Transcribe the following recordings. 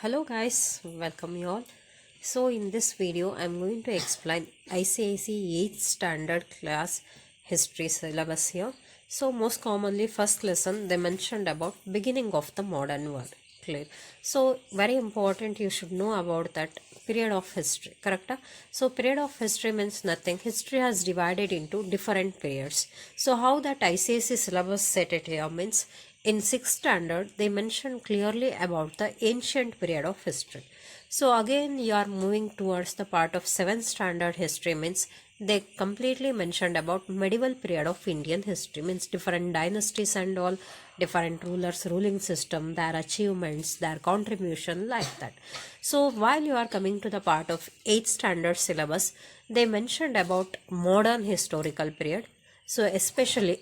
Hello guys, welcome you all. So in this video I'm going to explain ICSE 8th standard class history syllabus here. So most commonly first lesson they mentioned about beginning of the modern world. Clear. So very important, you should know about that period of history, correct? So period of history means nothing. History has divided into different periods. So how that ICSE syllabus set it here means in 6th standard they mentioned clearly about the ancient period of history. So again you are moving towards the part of 7th standard history means they completely mentioned about medieval period of Indian history means different dynasties and all, different rulers, ruling system, their achievements, their contribution, like that. So while you are coming to the part of 8th standard syllabus, they mentioned about modern historical period. So especially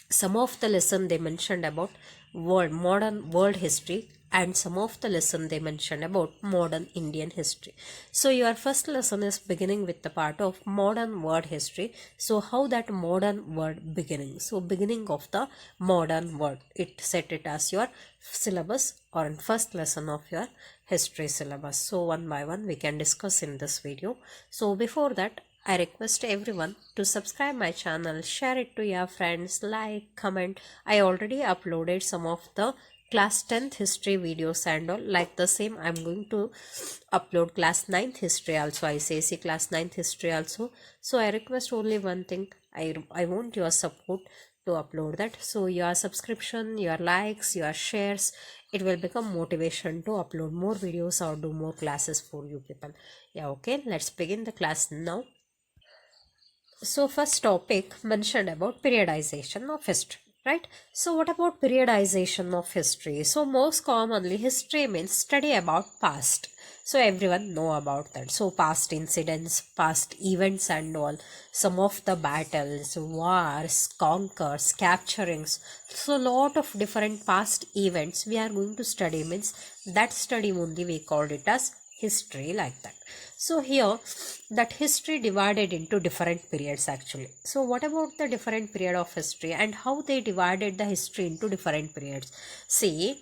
some of the lesson they mentioned about modern world history, and some of the lesson they mentioned about modern Indian history. So your first lesson is beginning with the part of modern world history. So how that modern world beginning, so beginning of the modern world, it set it as your syllabus or in first lesson of your history syllabus. So one by one we can discuss in this video. So before that, I request everyone to subscribe my channel, share it to your friends, like, comment. I already uploaded some of the class 10th history videos and all. Like the same, I'm going to upload class 9th history also. ICSE class 9th history also. So I request only one thing. I want your support to upload that. So your subscription, your likes, your shares, it will become motivation to upload more videos or do more classes for you people. Yeah, okay, let's begin the class now. So first topic mentioned about periodization of history, right? So what about periodization of history? So most commonly history means study about past. So everyone know about that. So past incidents, past events and all, some of the battles, wars, conquers, capturings. So lot of different past events we are going to study means that study only we called it as history, like that. So here that history divided into different periods actually. So what about the different period of history and how they divided the history into different periods? See,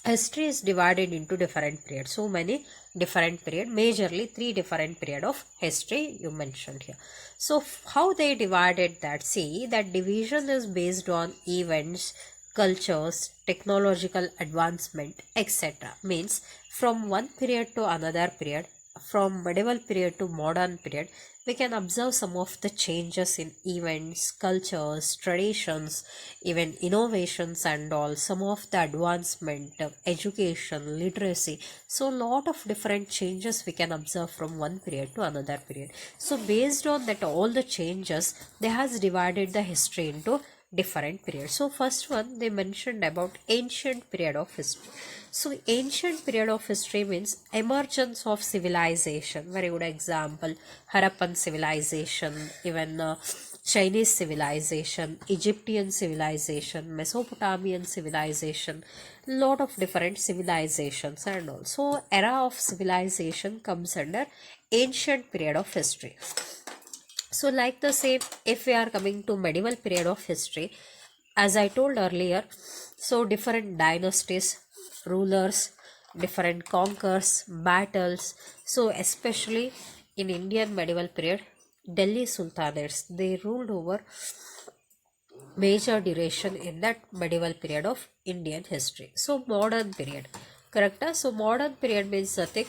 history is divided into different periods. So many different period, majorly three different period of history you mentioned here. So how they divided that? See, that division is based on events, cultures, technological advancement, etc. Means from one period to another period, from medieval period to modern period, we can observe some of the changes in events, cultures, traditions, even innovations and all, some of the advancement of education, literacy. So lot of different changes we can observe from one period to another period. So based on that all the changes, they has divided the history into different periods. So first one they mentioned about ancient period of history. So ancient period of history means emergence of civilization. Very good example, Harappan civilization, even Chinese civilization, Egyptian civilization, Mesopotamian civilization, lot of different civilizations and also era of civilization comes under ancient period of history. So like the same, if we are coming to medieval period of history, as I told earlier, so different dynasties, rulers, different conquers, battles. So especially in Indian medieval period, Delhi Sultanates, they ruled over major duration in that medieval period of Indian history. So modern period, correct? So modern period means nothing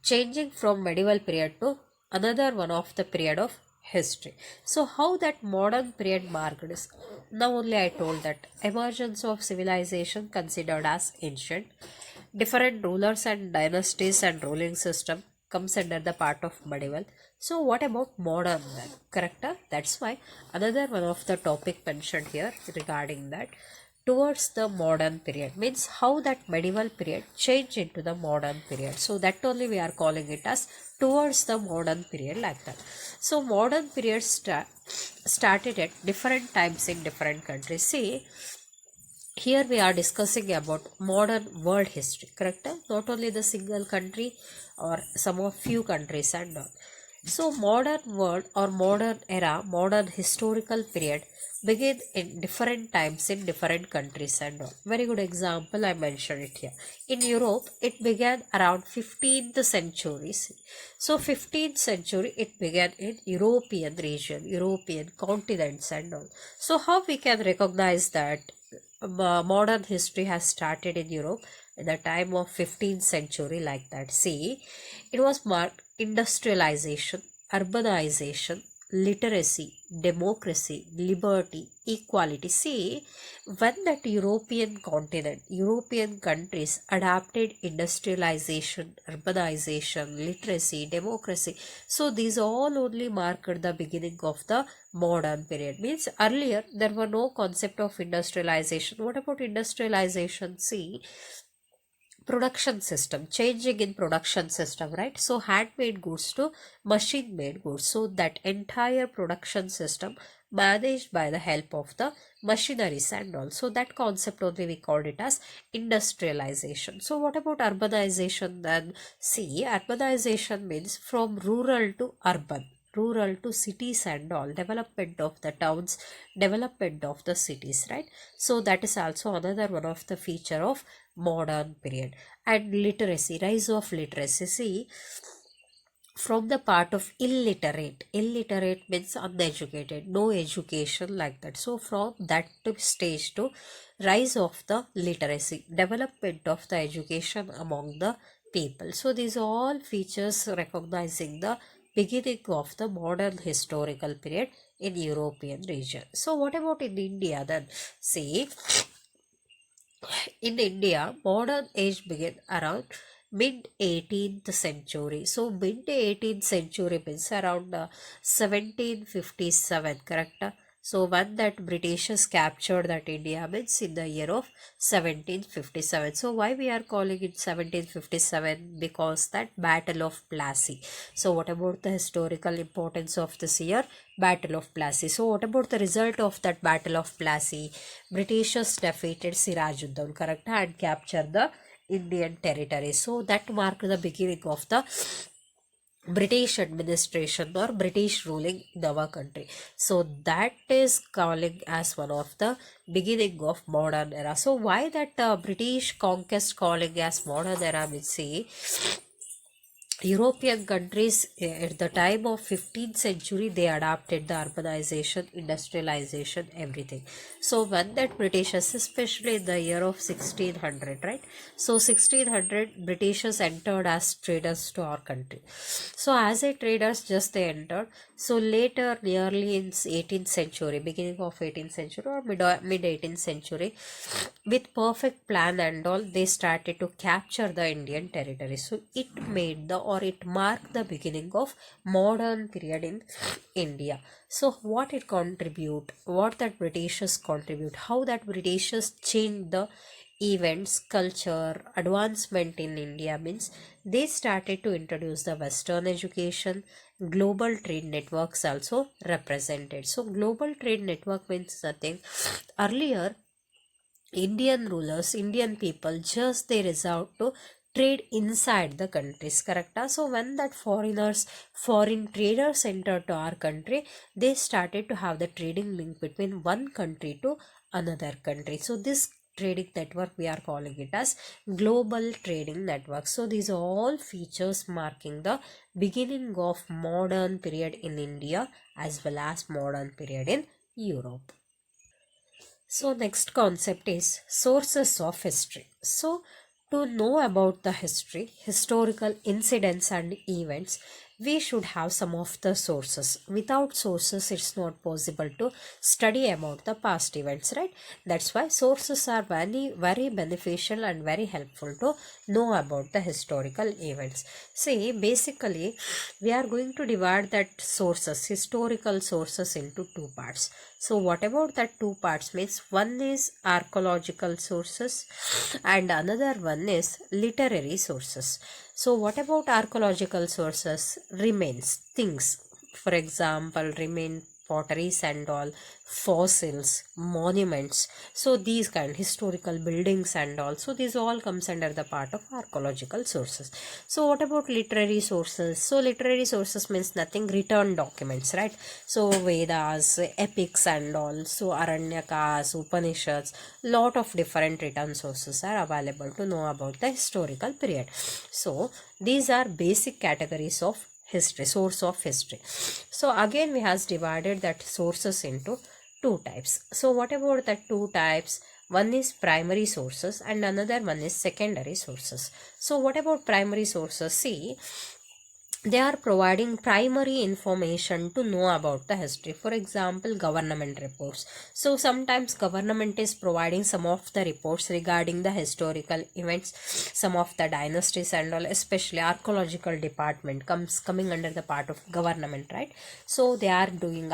changing from medieval period to another one of the period of history. So how that modern period marked is, now only I told that emergence of civilization considered as ancient, different rulers and dynasties and ruling system comes under the part of medieval. So what about modern then, correct? That's why another one of the topic mentioned here regarding that, towards the modern period means how that medieval period changed into the modern period. So that only we are calling it as towards the modern period, like that. So modern period started at different times in different countries. See, here we are discussing about modern world history, correct? Not only the single country or some of few countries and all. So modern world or modern era, modern historical period begin in different times in different countries and all. Very good example, I mentioned it here. In Europe, it began around 15th centuries. So 15th century, it began in European region, European continents and all. So how we can recognize that modern history has started in Europe in the time of 15th century like that? See, it was marked industrialization, urbanization, literacy, democracy, liberty, equality. See, when that European continent, European countries adapted industrialization, urbanization, literacy, democracy, so these all only marked the beginning of the modern period. Means earlier there were no concept of industrialization. What about industrialization? See, production system, changing in production system, right? So handmade goods to machine made goods, so that entire production system managed by the help of the machineries and also that concept only we called it as industrialization. So what about urbanization then? See, urbanization means from rural to urban, rural to cities and all, development of the towns, development of the cities, right? So that is also another one of the feature of modern period. And literacy, rise of literacy. See, from the part of illiterate means uneducated, no education like that. So from that stage to rise of the literacy, development of the education among the people. So these all features recognizing the beginning of the modern historical period in European region. So what about in India then? See, in India, modern age began around mid 18th century. So mid 18th century means around 1757, correct? So when that Britishers captured that India means in the year of 1757. So why we are calling it 1757? Because that Battle of Plassey. So what about the historical importance of this year? Battle of Plassey. So what about the result of that Battle of Plassey? Britishers defeated Sirajuddin, correct, and captured the Indian territory. So that marked the beginning of the British administration or British ruling in our country. So that is calling as one of the beginning of modern era. So why that British conquest calling as modern era? We see, European countries at the time of 15th century, they adapted the urbanization, industrialization, everything. So when that Britishers, especially in the year of 1600, right? So 1600 Britishers entered as traders to our country. So as a traders, just they entered. So later, nearly in 18th century, beginning of 18th century or mid 18th century, with perfect plan and all, they started to capture the Indian territory. So it made the or it marked the beginning of modern period in India. So what it contribute, what that Britishers contribute, how that Britishers changed the events, culture, advancement in India means they started to introduce the Western education, global trade networks also represented. So global trade network means nothing. Earlier, Indian rulers, Indian people, just they resort to trade inside the countries, correct? So when that foreign traders entered to our country, they started to have the trading link between one country to another country. So this trading network we are calling it as global trading network. So these are all features marking the beginning of modern period in India as well as modern period in Europe. So next concept is sources of history. So to know about the history, historical incidents and events, we should have some of the sources. Without sources, it's not possible to study about the past events, right? That's why sources are very beneficial and very helpful to know about the historical events. See, basically, we are going to divide that sources, historical sources, into two parts. So what about that two parts means? One is archaeological sources and another one is literary sources. So what about archaeological sources? Remains, things. For example, remain potteries and all, fossils, monuments. So these kind historical buildings and all. So these all comes under the part of archaeological sources. So what about literary sources? So literary sources means nothing, written documents, right? So Vedas, epics and all. So Aranyakas, Upanishads, lot of different written sources are available to know about the historical period. So these are basic categories of history, source of history. So again we has divided that sources into two types. So what about the two types? One is primary sources and another one is secondary sources. So what about primary sources? See, they are providing primary information to know about the history. For example, government reports. So sometimes government is providing some of the reports regarding the historical events, some of the dynasties and all, especially archaeological department coming under the part of government, right? So they are doing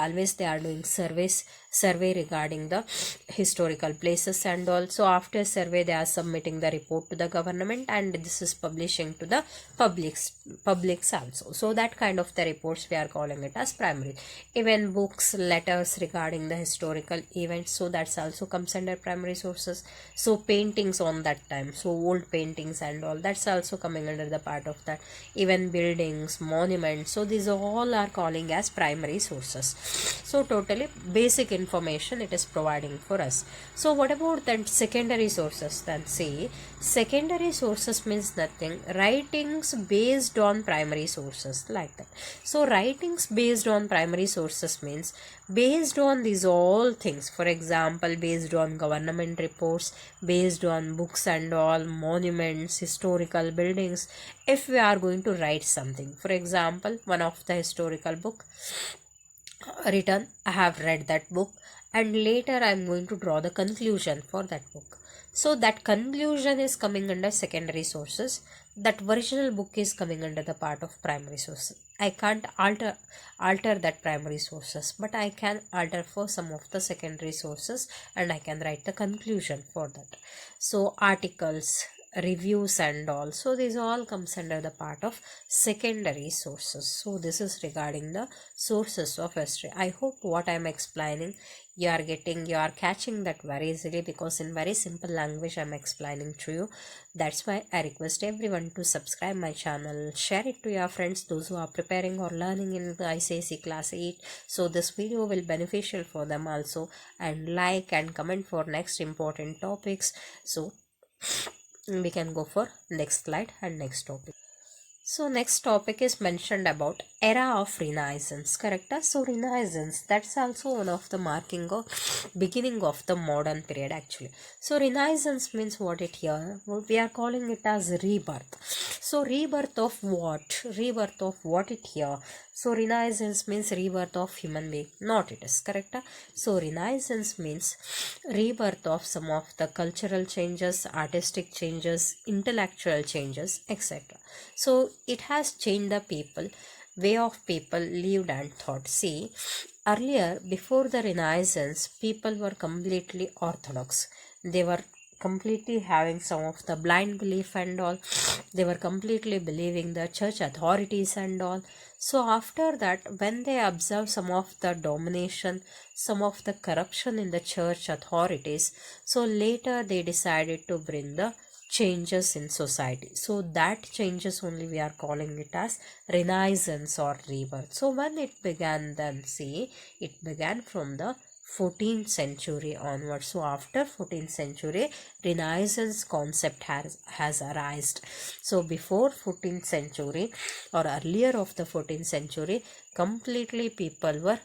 survey regarding the historical places and also after survey they are submitting the report to the government and this is publishing to the publics also. So that kind of the reports we are calling it as primary. Even books, letters regarding the historical events, so that's also comes under primary sources. So paintings on that time, so old paintings and all, that's also coming under the part of that. Even buildings, monuments, so these all are calling as primary sources. So totally basic information it is providing for us. So what about then secondary sources? Then see, secondary sources means nothing, writings based on primary sources, like that. So writings based on primary sources means based on these all things. For example, based on government reports, based on books and all, monuments, historical buildings. If we are going to write something, for example, one of the historical book written, I have read that book and later I am going to draw the conclusion for that book. So that conclusion is coming under secondary sources. That original book is coming under the part of primary sources. I can't alter that primary sources, but I can alter for some of the secondary sources and I can write the conclusion for that. So articles, reviews and all, so this all comes under the part of secondary sources. So this is regarding the sources of history. I hope what I am explaining you are catching that very easily, because in very simple language I am explaining to you. That's why I request everyone to subscribe my channel, share it to your friends, those who are preparing or learning in the ICSE class 8, so this video will beneficial for them also, and like and comment for next important topics. So we can go for next slide and next topic. So next topic is mentioned about era of Renaissance, correct? So Renaissance, that's also one of the marking of beginning of the modern period actually. So Renaissance means what it here? We are calling it as rebirth. So rebirth of what? Rebirth of what it here? So Renaissance means rebirth of human being, not it is, correct? So Renaissance means rebirth of some of the cultural changes, artistic changes, intellectual changes, etc. So it has changed the people, way of people lived and thought. See, earlier before the Renaissance, people were completely orthodox. They were completely having some of the blind belief and all. They were completely believing the church authorities and all. So after that, when they observed some of the domination, some of the corruption in the church authorities, so later they decided to bring the changes in society. So that changes only we are calling it as Renaissance or rebirth. So when it began, then see, it began from the 14th century onwards. So after 14th century, Renaissance concept has arisen. So before 14th century or earlier of the 14th century, completely people were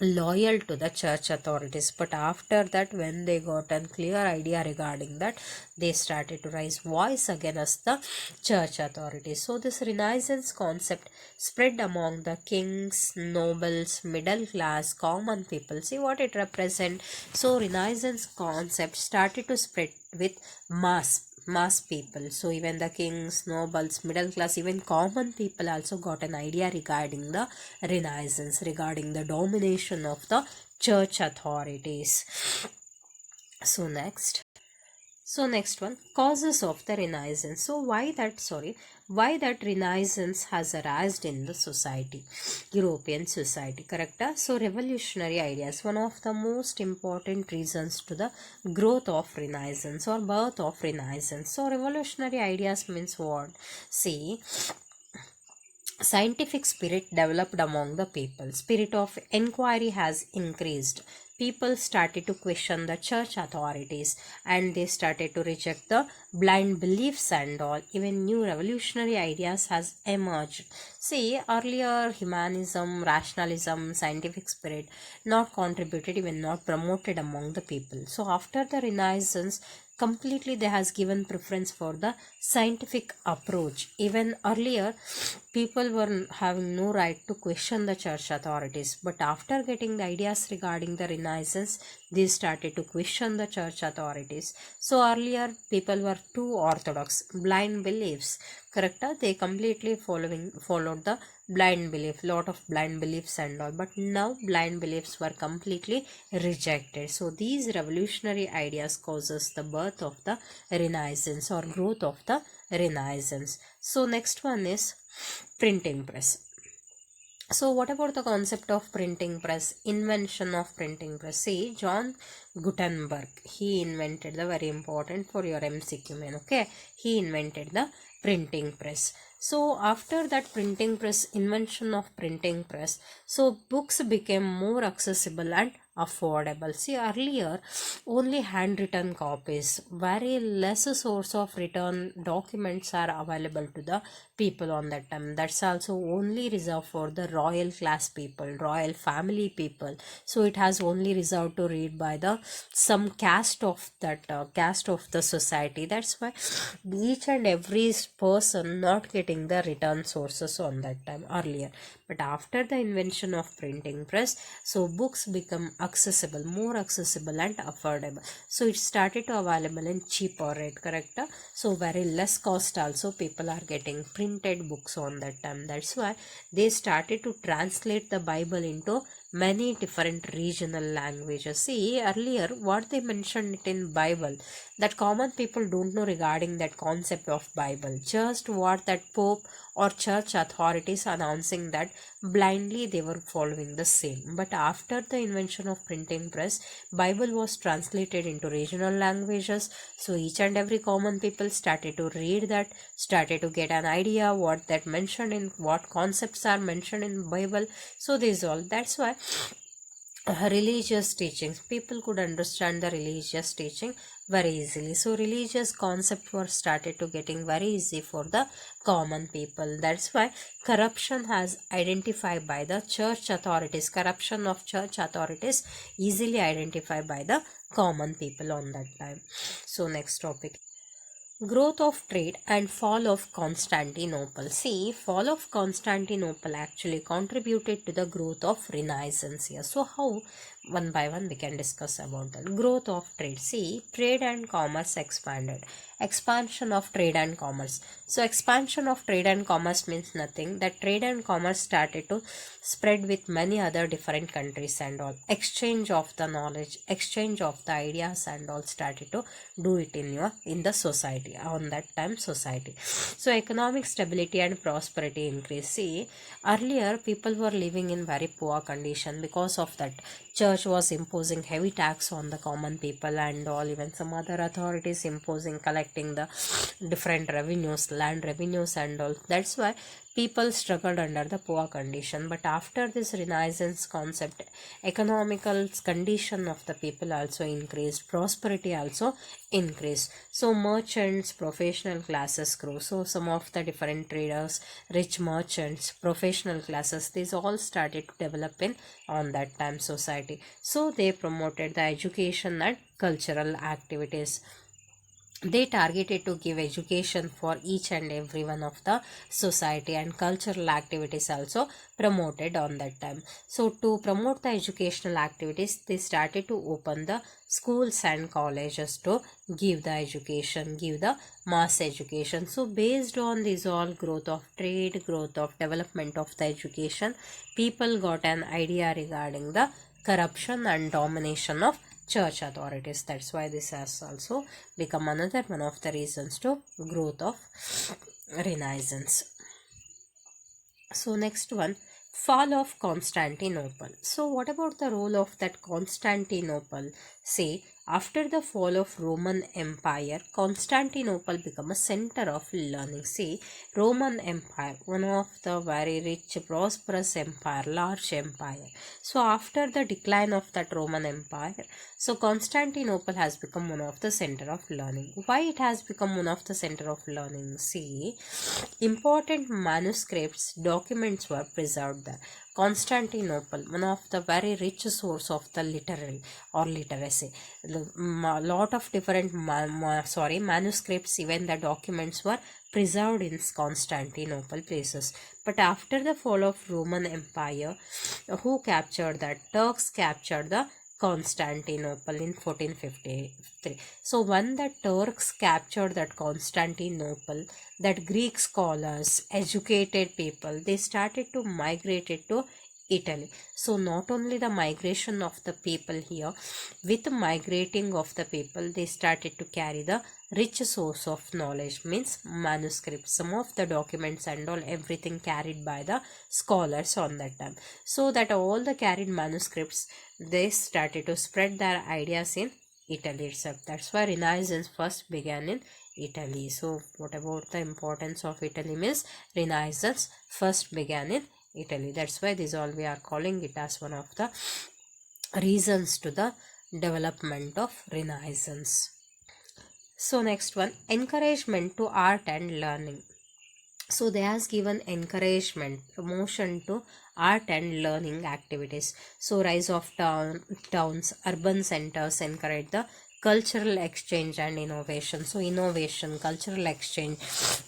loyal to the church authorities, but after that, when they got a clear idea regarding that, they started to raise voice against the church authorities. So this Renaissance concept spread among the kings, nobles, middle class, common people. See what it represents. So Renaissance concept started to spread with mass people. So even the kings, nobles, middle class, even common people also got an idea regarding the Renaissance, regarding the domination of the church authorities. So next. So next one, causes of the Renaissance. So why that Renaissance has arisen in the society, European society, correct? So revolutionary ideas, one of the most important reasons to the growth of Renaissance or birth of Renaissance. So revolutionary ideas means what? See, scientific spirit developed among the people. Spirit of inquiry has increased. People started to question the church authorities and they started to reject the blind beliefs and all. Even new revolutionary ideas has emerged. See, earlier humanism, rationalism, scientific spirit not contributed, even not promoted among the people. So after the Renaissance, completely they has given preference for the scientific approach. Even earlier people were having no right to question the church authorities, but after getting the ideas regarding the Renaissance, they started to question the church authorities. So earlier people were too orthodox, blind beliefs, correct? They completely followed the blind belief, lot of blind beliefs and all, but now blind beliefs were completely rejected. So these revolutionary ideas causes the birth of the Renaissance or growth of the Renaissance. So next one is printing press. So what about the concept of printing press, invention of printing press? See, John Gutenberg, he invented the, very important for your MCQ man, okay, he invented the printing press. So after that printing press, invention of printing press, so books became more accessible and affordable. See, earlier only handwritten copies, very less source of written documents are available to the people on that time. That's also only reserved for the royal class people, royal family people. So it has only reserved to read by the some caste of that caste of the society. That's why each and every person not getting the written sources on that time earlier. But after the invention of printing press, so books become accessible, more accessible and affordable. So it started to available in cheaper rate, correct? So very less cost also people are getting printed books on that time. That's why they started to translate the Bible into many different regional languages. See, earlier what they mentioned it in Bible, that common people don't know regarding that concept of Bible. Just what that Pope or church authorities announcing, that blindly they were following the same. But after the invention of printing press, Bible was translated into regional languages. So each and every common people started to read that, started to get an idea what that mentioned in, what concepts are mentioned in Bible. So this all, that's why religious teachings, people could understand the religious teaching very easily. So religious concept were started to getting very easy for the common people. That's why corruption has identified by the church authorities, corruption of church authorities easily identified by the common people on that time. So next topic, growth of trade and fall of Constantinople. See, fall of Constantinople actually contributed to the growth of Renaissance here. So how? One by one we can discuss about that. Growth of trade. See, trade and commerce expanded. Expansion of trade and commerce. So expansion of trade and commerce means nothing. That trade and commerce started to spread with many other different countries and all. Exchange of the knowledge, exchange of the ideas and all started to do it in the society on that time society. So economic stability and prosperity increase. See, earlier people were living in very poor condition because of that church was imposing heavy tax on the common people and all. Even some other authorities imposing, collecting the different revenues, land revenues and all. That's why people struggled under the poor condition. But after this Renaissance concept, economical condition of the people also increased, prosperity also increased. So merchants, professional classes grew. So some of the different traders, rich merchants, professional classes, these all started to develop in on that time society. So they promoted the education and cultural activities. They targeted to give education for each and every one of the society, and cultural activities also promoted on that time. So to promote the educational activities, they started to open the schools and colleges to give the education, give the mass education. So based on this all, growth of trade, growth of development of the education, people got an idea regarding the corruption and domination of church authorities. That's why this has also become another one of the reasons to growth of Renaissance. So next one, fall of Constantinople. So what about the role of that Constantinople? Say, after the fall of Roman Empire, Constantinople became a center of learning. See, Roman Empire, one of the very rich, prosperous empire, large empire. So after the decline of that Roman Empire, so Constantinople has become one of the center of learning. Why it has become one of the center of learning? See, important manuscripts, documents were preserved there. Constantinople, one of the very rich source of the literary or literacy. A lot of different manuscripts, even the documents were preserved in Constantinople places. But after the fall of Roman Empire, who captured that? Turks captured the Constantinople in 1453. So when the Turks captured that Constantinople, that Greek scholars, educated people, they started to migrate it to Italy. So not only the migration of the people here, with migrating of the people, they started to carry the rich source of knowledge, means manuscripts, some of the documents and all, everything carried by the scholars on that time. So that all the carried manuscripts, they started to spread their ideas in Italy itself. That's why Renaissance first began in Italy. So what about the importance of Italy? Means Renaissance first began in Italy. That's why this all we are calling it as one of the reasons to the development of Renaissance. So next one, encouragement to art and learning. So they has given encouragement, promotion to art and learning activities. So rise of towns, urban centers encourage the cultural exchange and innovation. So innovation, cultural exchange,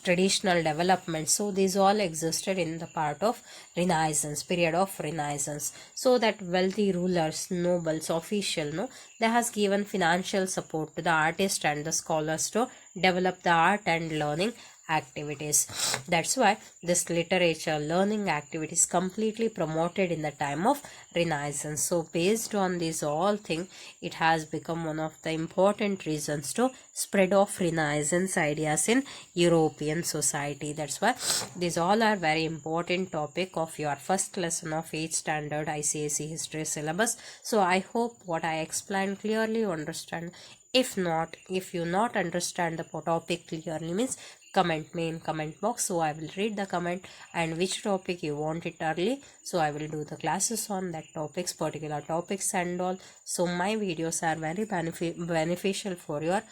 traditional development. So these all existed in the part of Renaissance, period of Renaissance. So that wealthy rulers, nobles, official, they has given financial support to the artists and the scholars to develop the art and learning activities. That's why this literature learning activities completely promoted in the time of Renaissance. So based on these all things, it has become one of the important reasons to spread of Renaissance ideas in European society. That's why these all are very important topic of your first lesson of 8th standard ICSE history syllabus. So I hope what I explained clearly you understand. If not, if you not understand the topic clearly, means comment me in comment box, so I will read the comment, and which topic you want it early, so I will do the classes on that topics, particular topics and all. So my videos are very beneficial for your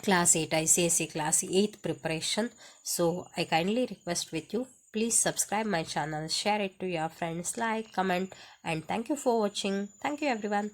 class 8 ICSE class 8 preparation. So I kindly request with you, please subscribe my channel, share it to your friends, like, comment, and thank you for watching. Thank you everyone.